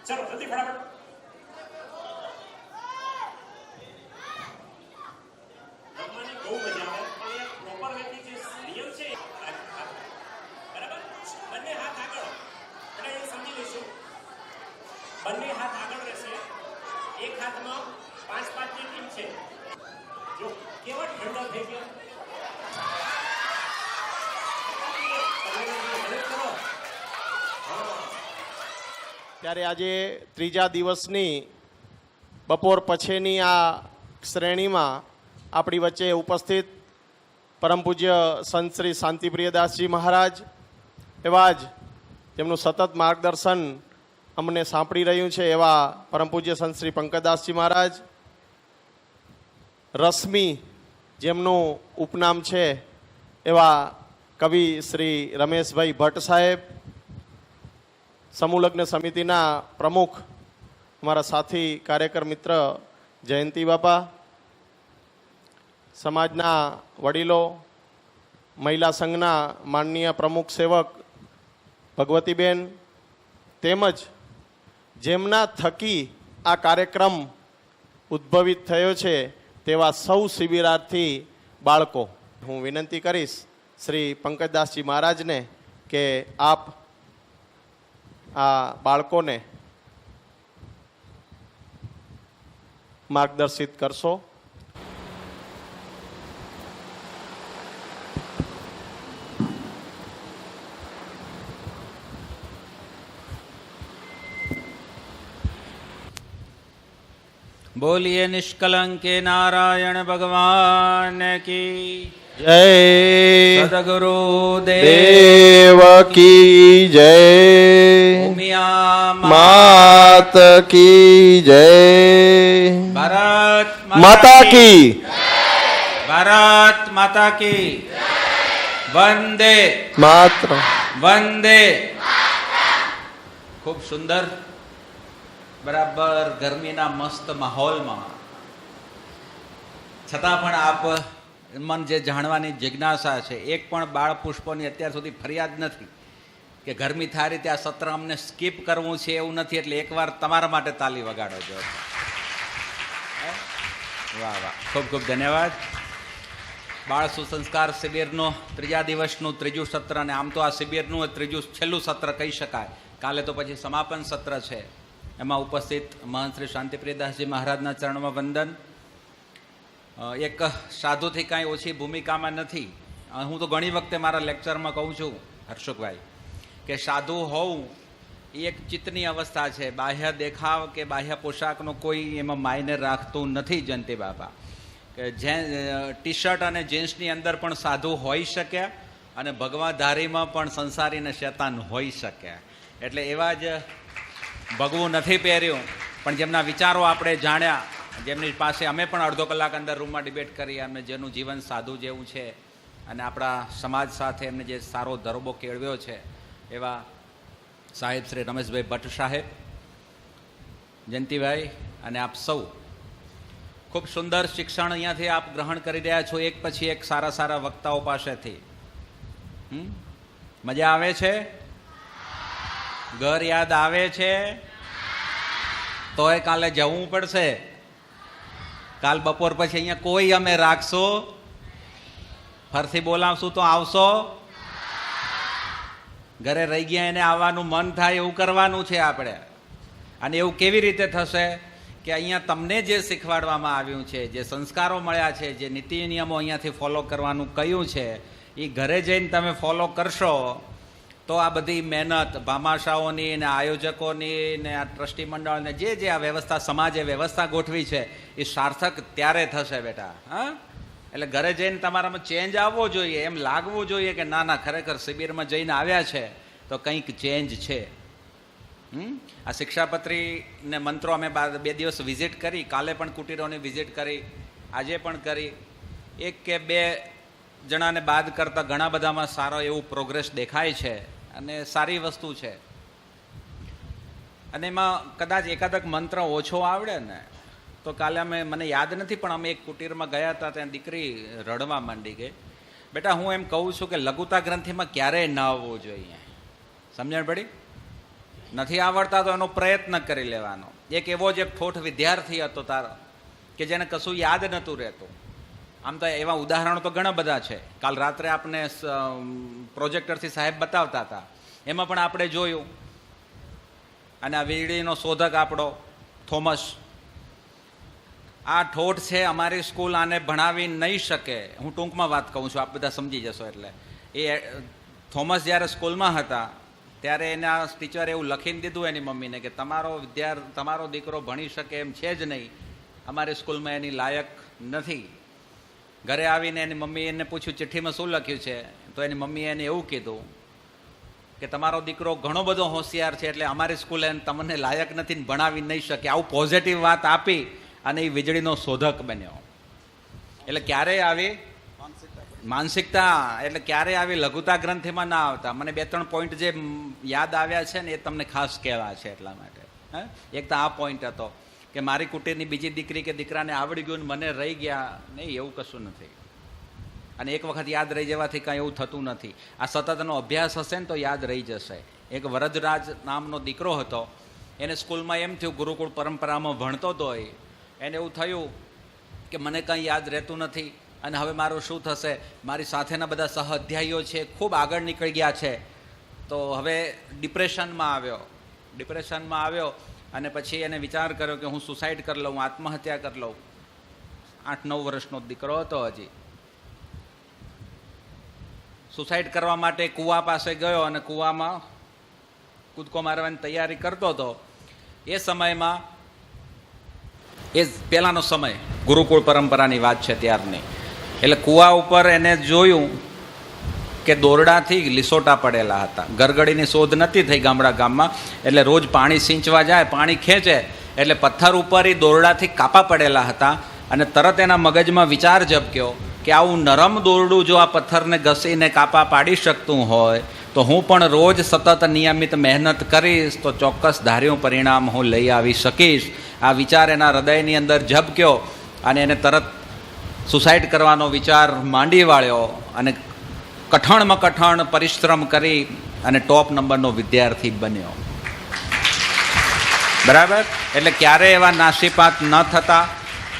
ચલો જલ્દી ફટાફટ. રમવાની બહુ મજા આવે પણ એ પ્રોપર વેથી જે નિયમ છે બરાબર. બંને હાથ આગળ એટલે એ સમજી લઈશું. બંને હાથ આગળ રહેશે. એક હાથમાં 5-5 ની ટીમ છે. જો કેવો ઠંડો થઈ ગયો. ત્યારે આજે ત્રીજા દિવસની બપોર પછીની આ શ્રેણીમાં આપણી વચ્ચે ઉપસ્થિત પરમ પૂજ્ય સંત શ્રી શાંતિપ્રિયદાસજી મહારાજ, એવા જ જેમનું સતત માર્ગદર્શન અમને સાંપડી રહ્યું છે એવા પરમ પૂજ્ય સંત શ્રી પંકજદાસજી મહારાજ, રશ્મિ જેમનું ઉપનામ છે એવા કવિ શ્રી રમેશભાઈ ભટ્ટ સાહેબ, સમૂહ લગ્ન સમિતિના પ્રમુખ અમારા સાથી કાર્યકર મિત્ર જયંતિ બાપા, સમાજના વડીલો, મહિલા સંઘના માનનીય પ્રમુખ સેવક ભગવતીબેન, તેમજ જેમના થકી આ કાર્યક્રમ ઉદ્ભવિત થયો છે તેવા સૌ શિબિરાર્થી બાળકો, હું વિનંતી કરીશ શ્રી પંકજદાસજી મહારાજને કે આપ આ બાળકોને માર્ગદર્શિત કરશો. बोलिए निष्कलंके नारायण भगवान की જય सदगुरु દેવ કી જય, उमिया માત કી જય, भारत માતા કી भारत माता की वंदे માત્ર. वंदे. खूब सुंदर बराबर गर्मीना मस्त माहौलમાં છતાં પણ આપ મન જે જાણવાની જિજ્ઞાસા છે, એક પણ બાળ પુષ્પોની અત્યાર સુધી ફરિયાદ નથી કે ગરમી થાય રીતે આ સત્ર અમને સ્કીપ કરવું છે, એવું નથી. એટલે એકવાર તમારા માટે તાલી વગાડો જો. વાહ વાહ, ખૂબ ખૂબ ધન્યવાદ. બાળ સુસંસ્કાર શિબિરનો ત્રીજા દિવસનું ત્રીજું સત્ર, અને આમ તો આ શિબિરનું ત્રીજું છેલ્લું સત્ર કહી શકાય. કાલે તો પછી સમાપન સત્ર છે. એમાં ઉપસ્થિત મહંત શ્રી શાંતિપ્રિયદાસજી મહારાજના ચરણમાં વંદન. એક સાધુથી કાંઈ ઓછી ભૂમિકામાં નથી. હું તો ઘણી વખતે મારા લેક્ચરમાં કહું છું હર્ષુકભાઈ કે સાધુ હોવું એ એક ચિત્તની અવસ્થા છે. બાહ્ય દેખાવ કે બાહ્ય પોશાકનો કોઈ એમાં માયને રાખતું નથી. જયંતિ બાપા કે જે ટી શર્ટ અને જીન્સની અંદર પણ સાધુ હોઈ શકે અને ભગવાધારીમાં પણ સંસારી અને શેતાન હોઈ શકે. એટલે એવા જ ભગવું નથી પહેર્યું, પણ જેમના વિચારો આપણે જાણ્યા, જેમની પાસે અમે પણ અડધો કલાક અંદર રૂમમાં ડિબેટ કરી, અને જેનું જીવન સાધુ જેવું છે અને આપણા સમાજ સાથે એમને જે સારો ધરોબો કેળવ્યો છે એવા સાહેબ શ્રી રમેશભાઈ ભટ્ટ સાહેબ, જયંતિભાઈ અને આપ સૌ ખૂબ સુંદર શિક્ષણ અહીંયાથી આપ ગ્રહણ કરી રહ્યા છો, એક પછી એક સારા સારા વક્તાઓ પાસેથી. મજા આવે છે? ઘર યાદ આવે છે? તોય કાલે જવું પડશે. કાલ બપોર પછી અહીંયા કોઈ અમે રાખશો, ફરથી બોલાવશું તો આવશો? ઘરે રહી ગયા એને આવવાનું મન થાય એવું કરવાનું છે આપણે. અને એવું કેવી રીતે થશે કે અહીંયા તમને જે શીખવાડવામાં આવ્યું છે, જે સંસ્કારો મળ્યા છે, જે નીતિ નિયમો અહીંયાથી ફોલો કરવાનું કહ્યું છે, એ ઘરે જઈને તમે ફોલો કરશો તો આ બધી મહેનત ભામાશાઓની ને આયોજકોની ને આ ટ્રસ્ટી મંડળને જે આ વ્યવસ્થા, સમાજે વ્યવસ્થા ગોઠવી છે એ સાર્થક ત્યારે થશે બેટા. હા, એટલે ઘરે જઈને તમારામાં ચેન્જ આવવો જોઈએ, એમ લાગવું જોઈએ કે ના ના ખરેખર શિબિરમાં જઈને આવ્યા છે તો કંઈક ચેન્જ છે. આ શિક્ષાપત્રીને મંત્રો અમે 2 દિવસ વિઝિટ કરી, કાલે પણ કુટીરોની વિઝિટ કરી, આજે પણ કરી. 1 કે 2 જણાને બાદ કરતાં ઘણા બધામાં સારો એવું પ્રોગ્રેસ દેખાય છે અને સારી વસ્તુ છે. અને એમાં કદાચ એકાદક મંત્ર ઓછો આવડે ને તો કાલે મને યાદ નથી પણ અમે એક કુટીરમાં ગયા હતા, ત્યાં દીકરી રડવા માંડી ગઈ. બેટા હું એમ કહું છું કે લઘુતા ગ્રંથિમાં ક્યારેય ન આવવું જોઈએ. સમજણ પડી? નથી આવડતા તો એનો પ્રયત્ન કરી લેવાનો. એક એવો જ એક ઠોઠ વિદ્યાર્થી હતો તારો કે જેને કશું યાદ નહોતું રહેતું. આમ તો એવા ઉદાહરણો તો ઘણા બધા છે. કાલ રાત્રે આપણે પ્રોજેક્ટરથી સાહેબ બતાવતા હતા, એમાં પણ આપણે જોયું. અને આ વીજળીનો શોધક આપણો થોમસ, આ ઠોઠ છે. અમારી સ્કૂલ આને ભણાવી નહીં શકે. હું ટૂંકમાં વાત કહું છું, આપ બધા સમજી જશો. એટલે એ થોમસ જ્યારે સ્કૂલમાં હતા ત્યારે એના ટીચરે એવું લખીને દીધું એની મમ્મીને કે તમારો દીકરો ભણી શકે એમ છે જ નહીં, અમારી સ્કૂલમાં એની લાયક નથી. ઘરે આવીને એની મમ્મી એને પૂછ્યું ચિઠ્ઠીમાં શું લખ્યું છે, તો એની મમ્મીએ એને એવું કીધું કે તમારો દીકરો ઘણો બધો હોશિયાર છે એટલે અમારી સ્કૂલે તમને લાયક નથી ને ભણાવી નહીં શકે. આવું પોઝિટિવ વાત આપી અને એ વીજળીનો શોધક બન્યો. એટલે ક્યારેય આવી માનસિકતા, એટલે ક્યારેય આવી લઘુતા ગ્રંથિમાં ના આવતા. મને 2-3 પોઈન્ટ જે યાદ આવ્યા છે ને એ તમને ખાસ કહેવા છે એટલા માટે. એક તો આ પોઈન્ટ હતો કે મારી કુટીરની બીજી દીકરી કે દીકરાને આવડી ગયું ને મને રહી ગયા નહીં, એવું કશું નથી. અને એક વખત યાદ રહી જવાથી કાંઈ એવું થતું નથી. આ સતતનો અભ્યાસ હશે ને તો યાદ રહી જશે. એક વરદરાજ નામનો દીકરો હતો, એને સ્કૂલમાં એમ થયું, ગુરુકુળ પરંપરામાં ભણતો હતો, એને એવું થયું કે મને કંઈ યાદ રહેતું નથી અને હવે મારું શું થશે. મારી સાથેના બધા સહ અધ્યાયીઓ છે ખૂબ આગળ નીકળી ગયા છે. તો હવે ડિપ્રેશનમાં આવ્યો અને પછી એને વિચાર કર્યો કે હું સુસાઇડ કરી લઉં, આત્મહત્યા કરી લઉં. 8-9 વર્ષનો દીકરો હતો હજી. સુસાઇડ કરવા માટે કૂવા પાસે ગયો અને કૂવામાં કૂદકો મારવાની તૈયારી કરતો હતો. એ સમયમાં, એ પહેલાંનો સમય, ગુરુકુળ પરંપરાની વાત છે ત્યારની. એટલે કૂવા ઉપર એને જોયું કે દોરડાથી લીસોટા પડેલા હતા. ગરગડીની શોધ નથી થઈ ગામમાં, એટલે રોજ પાણી સિંચવા જાય, પાણી ખેંચે એટલે પથ્થર ઉપર એ દોરડાથી કાપા પડેલા હતા. અને તરત એના મગજમાં વિચાર ઝબક્યો કે આવું નરમ દોરડું જો આ પથ્થરને ઘસીને કાપા પાડી શકતું હોય તો હું પણ રોજ સતત નિયમિત મહેનત કરીશ તો ચોક્કસ ધાર્યું પરિણામ હું લઈ આવી શકીશ. આ વિચાર એના હૃદયની અંદર ઝબક્યો અને એને તરત સુસાઇડ કરવાનો વિચાર માંડી વાળ્યો અને કઠણમાં કઠણ પરિશ્રમ કરી અને ટોપ નંબરનો વિદ્યાર્થી બન્યો. બરાબર? એટલે ક્યારેય એવા નાસીપાત ન થતા.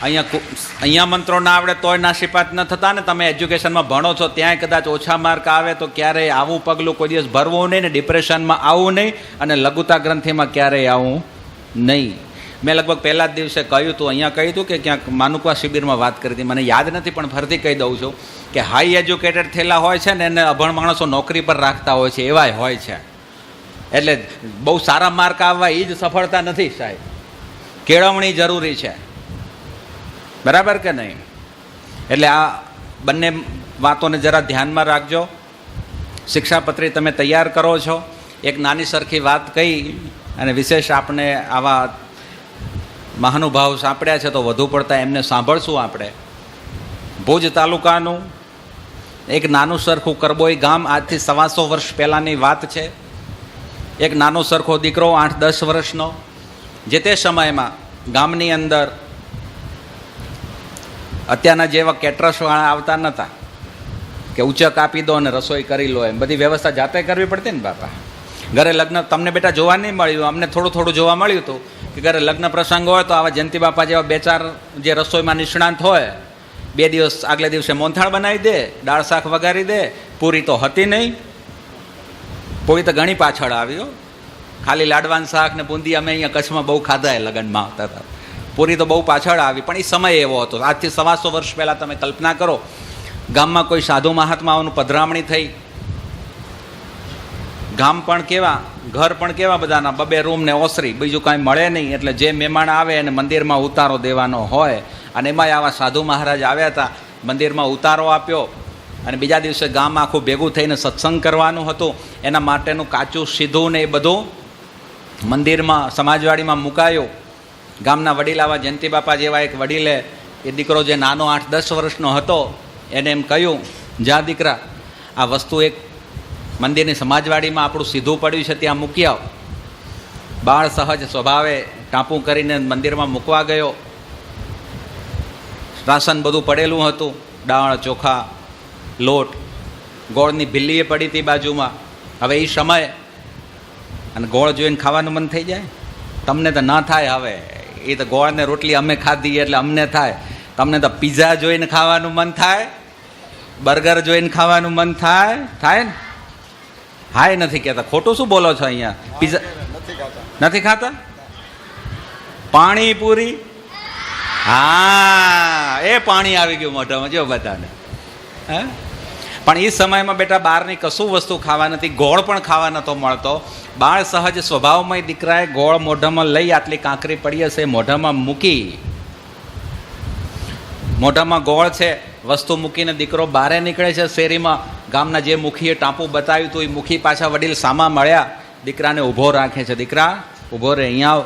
અહીંયા મંત્રો ના આવડે તોય નાસીપાત ન થતા ને તમે એજ્યુકેશનમાં ભણો છો ત્યાંય કદાચ ઓછા માર્ક આવે તો ક્યારેય આવું પગલું કોઈ દિવસ ભરવું નહીં ને ડિપ્રેશનમાં આવવું નહીં અને લઘુતા ગ્રંથિમાં ક્યારેય આવવું નહીં. મેં લગભગ પહેલા જ દિવસે કહ્યું હતું, અહીંયા કહ્યું હતું કે ક્યાંક માનુકવા શિબિરમાં વાત કરી હતી, મને યાદ નથી પણ ફરીથી કહી દઉં છું કે હાઈ એજ્યુકેટેડ થયેલા હોય છે ને એને અભણ માણસો નોકરી પર રાખતા હોય છે, એવાય હોય છે. એટલે બહુ સારા માર્ક આવવા એ જ સફળતા નથી સાહેબ, કેળવણી જરૂરી છે. બરાબર કે નહીં? એટલે આ બંને વાતોને જરા ધ્યાનમાં રાખજો. શિક્ષાપત્રી તમે તૈયાર કરો છો. એક નાની સરખી વાત કહી અને વિશેષ આપણે આવા મહાનુભાવ સાંપડ્યા છે તો વધુ પડતા એમને સાંભળશું આપણે. ભુજ તાલુકાનું એક નાનું સરખું કરબોઈ ગામ, આજથી 125 વર્ષ પહેલાંની વાત છે. એક નાનો સરખો દીકરો 8-10 વર્ષનો, જે તે સમયમાં ગામની અંદર અત્યારના જેવા કેટરસવાળા આવતા નહોતા કે ઉચક આપી દો અને રસોઈ કરી લો, એમ બધી વ્યવસ્થા જાતે કરવી પડતી ને બાપા. ઘરે લગ્ન તમને બેટા જોવા નહીં મળ્યું, અમને થોડું જોવા મળ્યું હતું કે ઘરે લગ્ન પ્રસંગ હોય તો આવા જયંતિ બાપા જેવા 2-4 જે રસોઈમાં નિષ્ણાંત હોય 2 દિવસ આગલે દિવસે મોહનથાળ બનાવી દે, દાળ શાક વઘારી દે. પૂરી તો હતી નહીં, પૂરી તો ઘણી પાછળ આવ્યો. ખાલી લાડવાન શાક ને બુંદી અમે અહીંયા કચ્છમાં બહુ ખાધા એ લગ્નમાં આવતા હતા. પૂરી તો બહુ પાછળ આવી, પણ એ સમય એવો હતો. આજથી 125 વર્ષ પહેલાં તમે કલ્પના કરો, ગામમાં કોઈ સાધુ મહાત્માઓનું પધરામણી થઈ, ગામ પણ કેવા, ઘર પણ કેવા બધાના 2 રૂમ ને ઓસરી, બીજું કાંઈ મળે નહીં. એટલે જે મહેમાન આવે એને મંદિરમાં ઉતારો દેવાનો હોય અને એમાંય આવા સાધુ મહારાજ આવ્યા હતા, મંદિરમાં ઉતારો આપ્યો અને બીજા દિવસે ગામ આખું ભેગું થઈને સત્સંગ કરવાનું હતું. એના માટેનું કાચું સીધું ને એ બધું મંદિરમાં સમાજવાડીમાં મુકાયું. ગામના વડીલ આવા જયંતિ બાપા જેવા એક વડીલે એ દીકરો જે નાનો 8-10 વર્ષનો હતો એને એમ કહ્યું, જા દીકરા આ વસ્તુ એક મંદિરની સમાજવાડીમાં આપણું સીધું પડ્યું છે ત્યાં મૂકી આવ. બાળ સહજ સ્વભાવે ટાંપું કરીને મંદિરમાં મૂકવા ગયો. રાશન બધું પડેલું હતું, દાળ ચોખા લોટ, ગોળની ભીલ્લીએ પડી હતી બાજુમાં. હવે એ સમય અને ગોળ જોઈને ખાવાનું મન થઈ જાય? તમને તો ના થાય. હવે એ તો ગોળ ને રોટલી અમે ખાધી એટલે અમને થાય. તમને તો પીઝા જોઈને ખાવાનું મન થાય, બર્ગર જોઈને ખાવાનું મન થાય? થાય ને? હાય નથી કહેતા. ખોટું શું બોલો છો? અહીંયા પીઝા નથી ખાતા? પાણીપુરી? હા, એ પાણી આવી ગયું મોઢામાં જો બધાને. હે, પણ એ સમયમાં બેટા બહારની કશું વસ્તુ ખાવા નથી, ગોળ પણ ખાવા નતો મળતો. બાળ સહજ સ્વભાવમાં દીકરાએ ગોળ મોઢામાં લઈ, આટલી કાંકરી પડી હશે મોઢામાં મૂકી, મોઢામાં ગોળ છે વસ્તુ મૂકીને દીકરો બહારે નીકળે છે શેરીમાં. ગામના જે મુખીએ ટાંપુ બતાવ્યું હતું એ મુખી પાછા વડીલ સામા મળ્યા, દીકરાને ઊભો રાખે છે. દીકરા ઊભો રહે, અહીંયા આવ.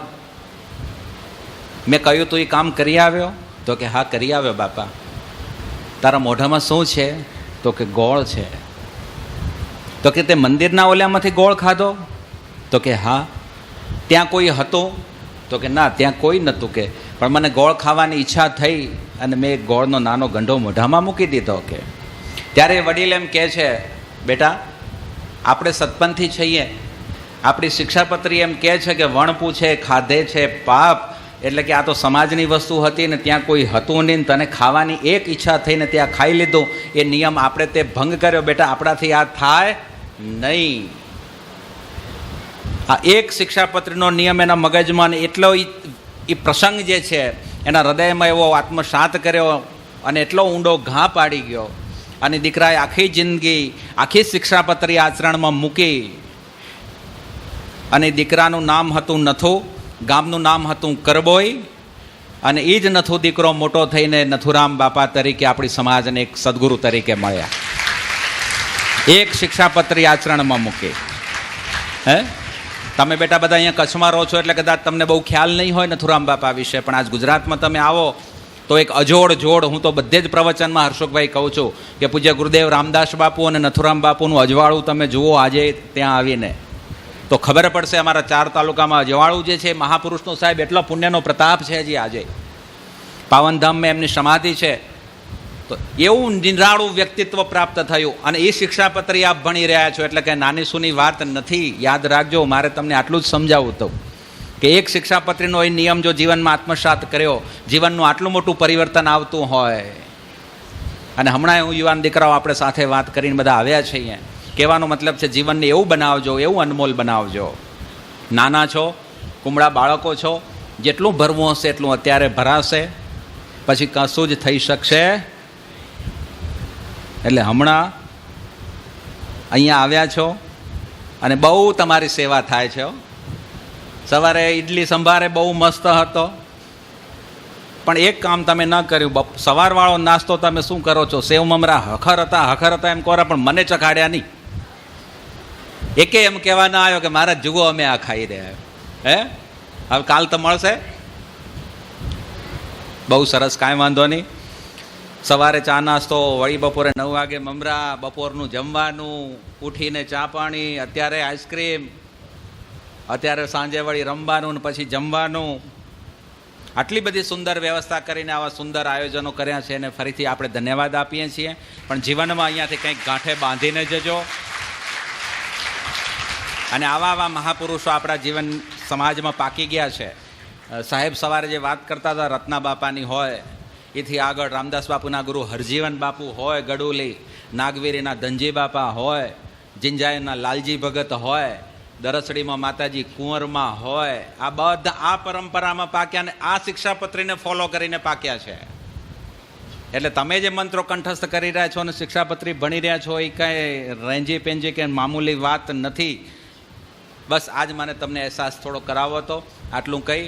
મેં કહ્યું તું એ કામ કરી આવ્યો? તો કે હા કરી આવ્યો બાપા. તારા મોઢામાં શું છે? તો કે ગોળ છે. તો કે તે મંદિરના ઓલ્યામાંથી ગોળ ખાધો? તો કે હા. ત્યાં કોઈ હતું? તો કે ના, ત્યાં કોઈ નહોતું. કે પણ મને ગોળ ખાવાની ઈચ્છા થઈ અને મેં ગોળનો નાનો ગંઢો મોઢામાં મૂકી દીધો. કે ત્યારે વડીલ એમ કહે છે, બેટા આપણે સત્પંથી છીએ, આપણી શિક્ષાપત્રી એમ કહે છે કે વણ પૂછે ખાધે છે પાપ. એટલે કે આ તો સમાજની વસ્તુ હતી ને ત્યાં કોઈ હતું નહીં, તને ખાવાની એક ઈચ્છા થઈને ત્યાં ખાઈ લીધું. એ નિયમ આપણે તે ભંગ કર્યો. બેટા આપણાથી આ થાય નહીં. આ એક શિક્ષાપત્રીનો નિયમ એના મગજમાં એટલો એ પ્રસંગ જે છે એના હૃદયમાં એવો આત્મસાત કર્યો અને એટલો ઊંડો ઘા પાડી ગયો. અને દીકરાએ આખી જિંદગી આખી શિક્ષાપત્રી આચરણમાં મૂકી. અને દીકરાનું નામ હતું નથુ, ગામનું નામ હતું કરબોઈ. અને એ જ નથુ દીકરો મોટો થઈને નથુરામ બાપા તરીકે આપણી સમાજને એક સદગુરુ તરીકે મળ્યા. એક શિક્ષાપત્રી આચરણમાં મૂકી. હે, તમે બેટા બધા અહીંયા કચ્છમાં રહો છો એટલે કદાચ તમને બહુ ખ્યાલ નહીં હોય નથુરામ બાપા વિશે, પણ આજ ગુજરાતમાં તમે આવો તો એક અજોડ જોડ, હું તો બધે જ પ્રવચનમાં હર્ષુખભાઈ કહું છું કે પૂજ્ય ગુરુદેવ રામદાસ બાપુ અને નથુરામ બાપુનું અજવાળું તમે જુઓ આજે ત્યાં આવીને તો ખબર પડશે. અમારા 4 તાલુકામાં અજવાળું જે છે મહાપુરુષનો સાહેબ એટલો પુણ્યનો પ્રતાપ છે હજી આજે. પાવનધામમાં એમની સમાધિ છે. તો એવું નિરાળું વ્યક્તિત્વ પ્રાપ્ત થયું. અને એ શિક્ષાપત્રી આપ ભણી રહ્યા છો એટલે કે નાની સૂની વાત નથી. યાદ રાખજો, મારે તમને આટલું જ સમજાવવું હતું કે એક શિક્ષાપત્રીનો એ નિયમ જો જીવનમાં આત્મસાત કર્યો, જીવનનું આટલું મોટું પરિવર્તન આવતું હોય. અને હમણાં હું યુવાન દીકરાઓ આપણે સાથે વાત કરીને બધા આવ્યા છીએ. કહેવાનો મતલબ છે જીવનને એવું બનાવજો, એવું અનમોલ બનાવજો. નાના છો, કુમળા બાળકો છો, જેટલું ભરવું હશે એટલું અત્યારે ભરાશે, પછી કશું જ થઈ શકશે. એટલે હમણાં અહીંયા આવ્યા છો અને બહુ તમારી સેવા થાય છે. સવારે ઇડલી સંભારે બહુ મસ્ત હતો, પણ એક કામ તમે ન કર્યું. સવારવાળો નાસ્તો તમે શું કરો છો? સેવ મમરા હખર હતા એમ કોરા, પણ મને ચખાડ્યા નહીં. એકે એમ કહેવા ના આવ્યો કે મારા જુગો અમે આ ખાઈ રહ્યા. હે, હવે કાલ તો મળશે. બહુ સરસ, કાંઈ વાંધો નહીં. સવારે ચા નાસ્તો, વળી બપોરે 9 વાગે મમરા, બપોરનું જમવાનું, ઉઠીને ચા પાણી, અત્યારે આઈસ્ક્રીમ, અત્યારે સાંજે વળી રમવાનું ને પછી જમવાનું. આટલી બધી સુંદર વ્યવસ્થા કરીને આવા સુંદર આયોજનો કર્યા છે અને ફરીથી આપણે ધન્યવાદ આપીએ છીએ. પણ જીવનમાં અહીંયાથી કંઈક ગાંઠે બાંધીને જજો. અને આવા મહાપુરુષો આપણા જીવન સમાજમાં પાકી ગયા છે. સાહેબ સવારે જે વાત કરતા હતા રત્ના બાપાની હોય, એથી આગળ રામદાસ બાપુના ગુરુ હરજીવન બાપુ હોય, ગડુલી નાગવીરીના ધનજી બાપા હોય, જિંજાયના લાલજી ભગત હોય, દરસડીમાં માતાજી કુંવરમાં હોય. આ બધા આ પરંપરામાં પાક્યા ને આ શિક્ષાપત્રીને ફોલો કરીને પાક્યા છે. એટલે તમે જે મંત્રો કંઠસ્થ કરી રહ્યા છો અને શિક્ષાપત્રી ભણી રહ્યા છો એ કાંઈ રેંજી પેંજી કે મામૂલી વાત નથી. બસ આજ મને તમને અહેસાસ થોડો કરાવો હતો. આટલું કહી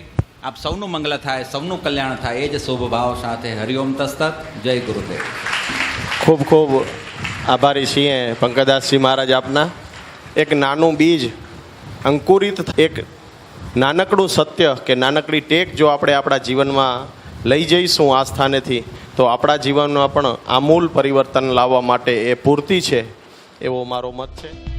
આપ સૌનું મંગલ થાય, સૌનું કલ્યાણ થાય એ જ શુભ ભાવ સાથે હરિઓમ તસ્તત. જય ગુરુદેવ. ખૂબ ખૂબ આભારી છીએ પંકજદાસજી મહારાજ આપના. એક નાનું બીજ અંકુરિત, એક નાનકડું સત્ય કે નાનકડી ટેક જો આપણે આપણા જીવનમાં લઈ જઈશું આ સ્થાનેથી, તો આપણા જીવનમાં પણ આમૂલ પરિવર્તન લાવવા માટે એ પૂરતી છે એવો મારો મત છે.